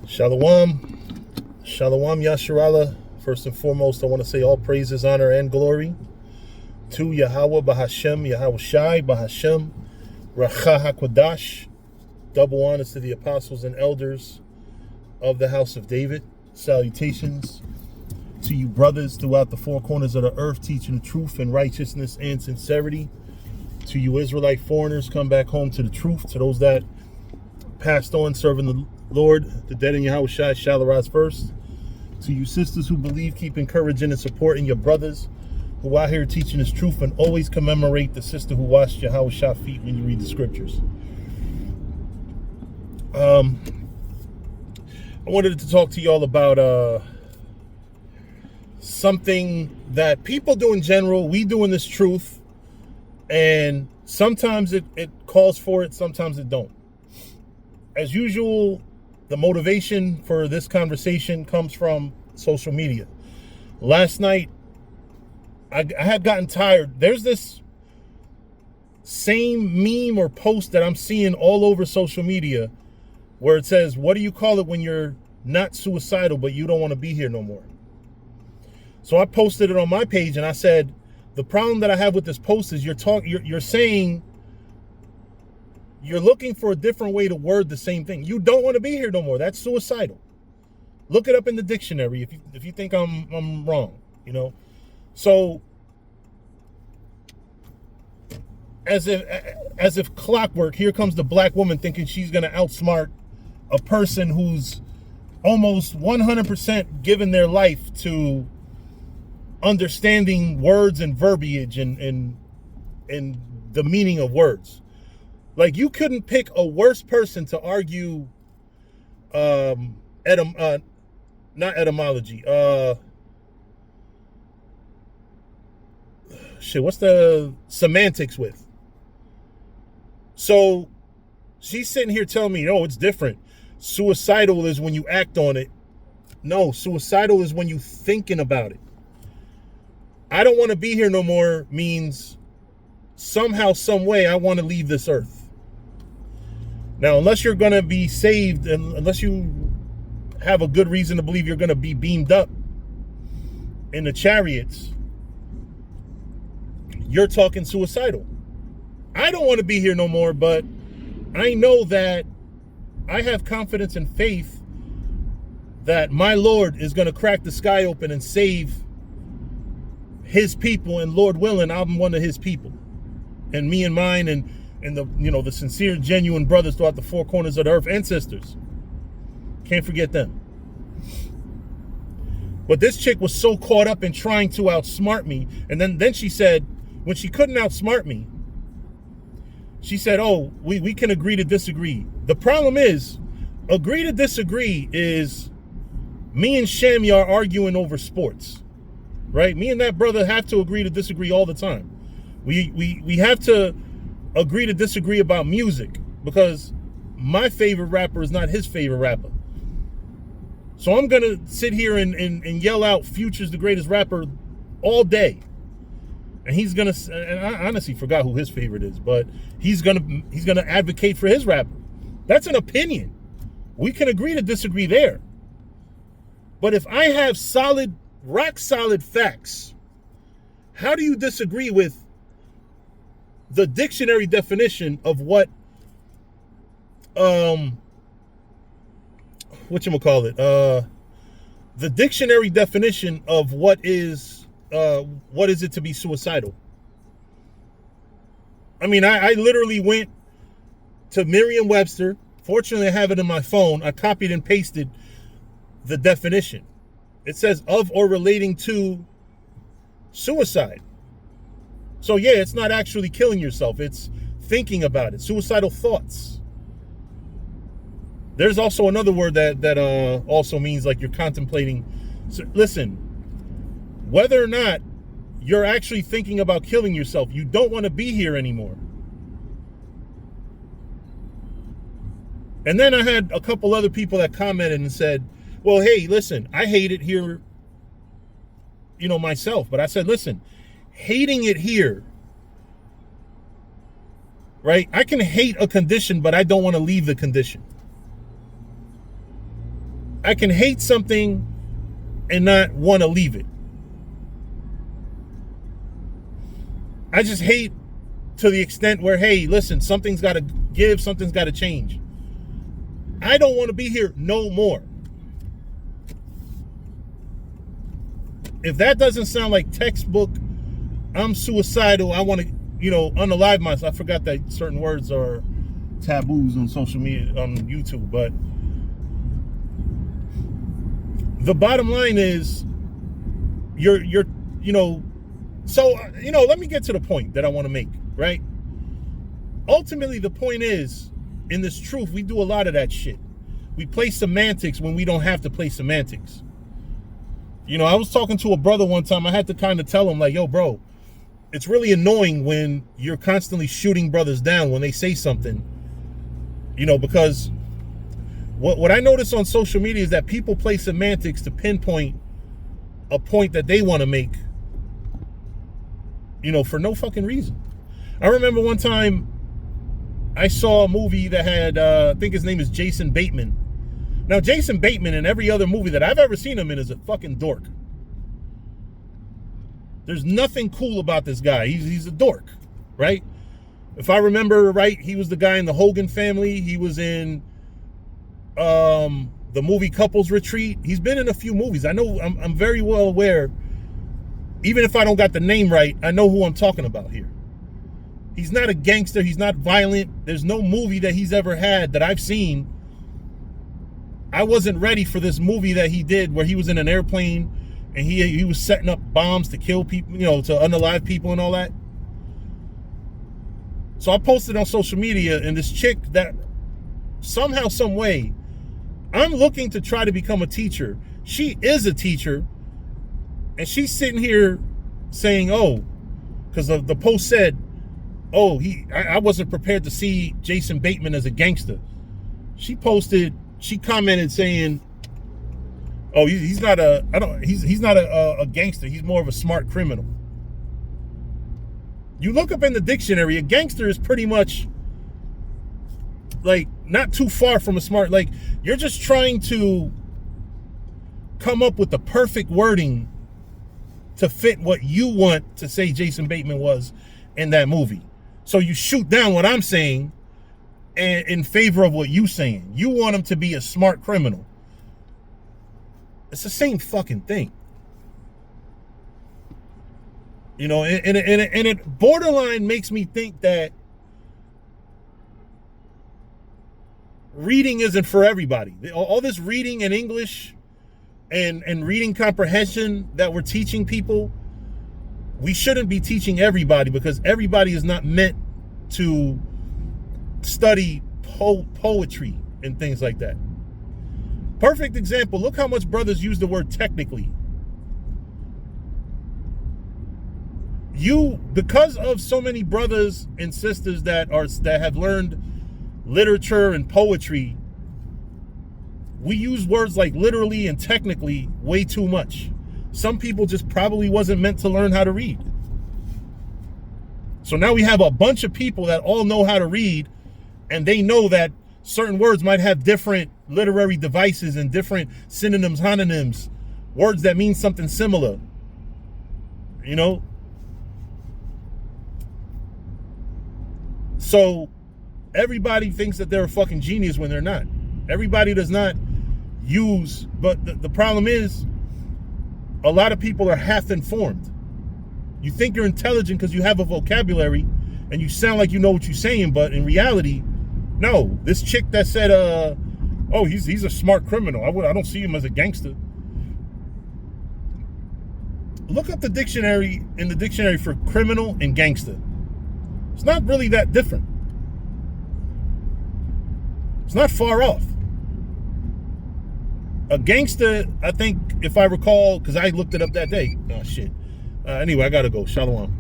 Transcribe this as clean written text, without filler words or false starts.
Shalom. Shalom Yasharallah. First and foremost, I want to say all praises, honor, and glory to Yahweh Bahashem, Yahweh Shai Bahashem, Racha HaKodash. Double honors to the apostles and elders of the house of David. Salutations to you brothers throughout the four corners of the earth, teaching the truth and righteousness and sincerity. To you Israelite foreigners, come back home to the truth. To those that passed on serving the Lord, the dead in Yahweh Shai shall arise first. To you sisters who believe, keep encouraging and supporting your brothers who out here teaching this truth, and always commemorate the sister who washed Yahweh Shai feet when you read the scriptures. I wanted to talk to y'all about something that people do in general, we do in this truth, and sometimes it calls for it, sometimes it don't. As usual, the motivation for this conversation comes from social media. Last night, I had gotten tired. There's this same meme or post that I'm seeing all over social media where it says, what do you call it when you're not suicidal but you don't want to be here no more? So I posted it on my page and I said, the problem that I have with this post is you're saying you're looking for a different way to word the same thing. You don't want to be here no more. That's suicidal. Look it up in the dictionary if you think I'm wrong, you know. So as if clockwork, here comes the black woman thinking she's going to outsmart a person who's almost 100% given their life to understanding words and verbiage and the meaning of words. Like, you couldn't pick a worse person to argue not etymology. What's the semantics with? So she's sitting here telling me, no, it's different. Suicidal is when you act on it. No, suicidal is when you thinking about it. I don't want to be here no more means somehow, some way, I want to leave this earth. Now, unless you're going to be saved, and unless you have a good reason to believe you're going to be beamed up in the chariots, you're talking suicidal. I don't want to be here no more, but I know that I have confidence and faith that my Lord is going to crack the sky open and save his people, and Lord willing, I'm one of his people. And me and mine and the sincere, genuine brothers throughout the four corners of the earth and sisters. Can't forget them. But this chick was so caught up in trying to outsmart me. And then she said, when she couldn't outsmart me, she said, oh, we can agree to disagree. The problem is, agree to disagree is me and Shem are arguing over sports. Right? Me and that brother have to agree to disagree all the time. We have to agree to disagree about music, because my favorite rapper is not his favorite rapper. So I'm gonna sit here and yell out Future's the greatest rapper all day, and he's gonna, and I honestly forgot who his favorite is, but he's gonna advocate for his rapper. That's an opinion. We can agree to disagree there. But if I have rock solid facts, how do you disagree with the dictionary definition of what whatchamacallit, the dictionary definition of what is it to be suicidal? I mean, I literally went to Merriam-Webster. Fortunately, I have it in my phone. I copied and pasted the definition. It says of or relating to suicide. So yeah, it's not actually killing yourself. It's thinking about it. Suicidal thoughts. There's also another word that also means like you're contemplating. So listen, whether or not you're actually thinking about killing yourself, you don't want to be here anymore. And then I had a couple other people that commented and said, well, hey, listen, I hate it here, myself. But I said, listen, hating it here, right? I can hate a condition, but I don't want to leave the condition. I can hate something and not want to leave it. I just hate to the extent where, hey, listen, something's got to give, something's got to change. I don't want to be here no more. If that doesn't sound like textbook, I'm suicidal, I want to, unalive myself. I forgot that certain words are taboos on social media, on YouTube, but the bottom line is let me get to the point that I want to make, right? Ultimately, the point is, in this truth, we do a lot of that shit. We play semantics when we don't have to play semantics. I was talking to a brother one time. I had to kind of tell him, like, yo, bro, it's really annoying when you're constantly shooting brothers down when they say something, because what I notice on social media is that people play semantics to pinpoint a point that they want to make, for no fucking reason. I remember one time I saw a movie that had, I think his name is Jason Bateman. Now, Jason Bateman in every other movie that I've ever seen him in is a fucking dork. There's nothing cool about this guy. He's a dork, right? If I remember right, he was the guy in the Hogan Family. He was in the movie Couples Retreat. He's been in a few movies. I know, I'm very well aware. Even if I don't got the name right, I know who I'm talking about here. He's not a gangster. He's not violent. There's no movie that he's ever had that I've seen. I wasn't ready for this movie that he did where he was in an airplane and he was setting up bombs to kill people, to unalive people and all that. So I posted on social media, and this chick that somehow, some way, I'm looking to try to become a teacher. She is a teacher, and she's sitting here saying, oh, because the post said, oh, I wasn't prepared to see Jason Bateman as a gangster. She commented saying, oh, he's not a gangster. He's more of a smart criminal. You look up in the dictionary, a gangster is pretty much like not too far from a smart, like you're just trying to come up with the perfect wording to fit what you want to say Jason Bateman was in that movie. So you shoot down what I'm saying and in favor of what you saying. You want him to be a smart criminal. It's the same fucking thing. And it borderline makes me think that reading isn't for everybody. All this reading in English and reading comprehension that we're teaching people, we shouldn't be teaching everybody, because everybody is not meant to study poetry and things like that. Perfect example, look how much brothers use the word technically. Because of so many brothers and sisters that have learned literature and poetry, we use words like literally and technically way too much. Some people just probably wasn't meant to learn how to read. So now we have a bunch of people that all know how to read, and they know that certain words might have different literary devices and different synonyms, homonyms, words that mean something similar. So everybody thinks that they're a fucking genius when they're not. Everybody does not use, but the problem is a lot of people are half informed. You think you're intelligent because you have a vocabulary and you sound like you know what you're saying, but in reality, no. This chick that said, oh, he's a smart criminal. I don't see him as a gangster. Look up the dictionary for criminal and gangster. It's not really that different. It's not far off. A gangster, I think, if I recall, because I looked it up that day. Oh, shit. Anyway, I gotta go. Shalom.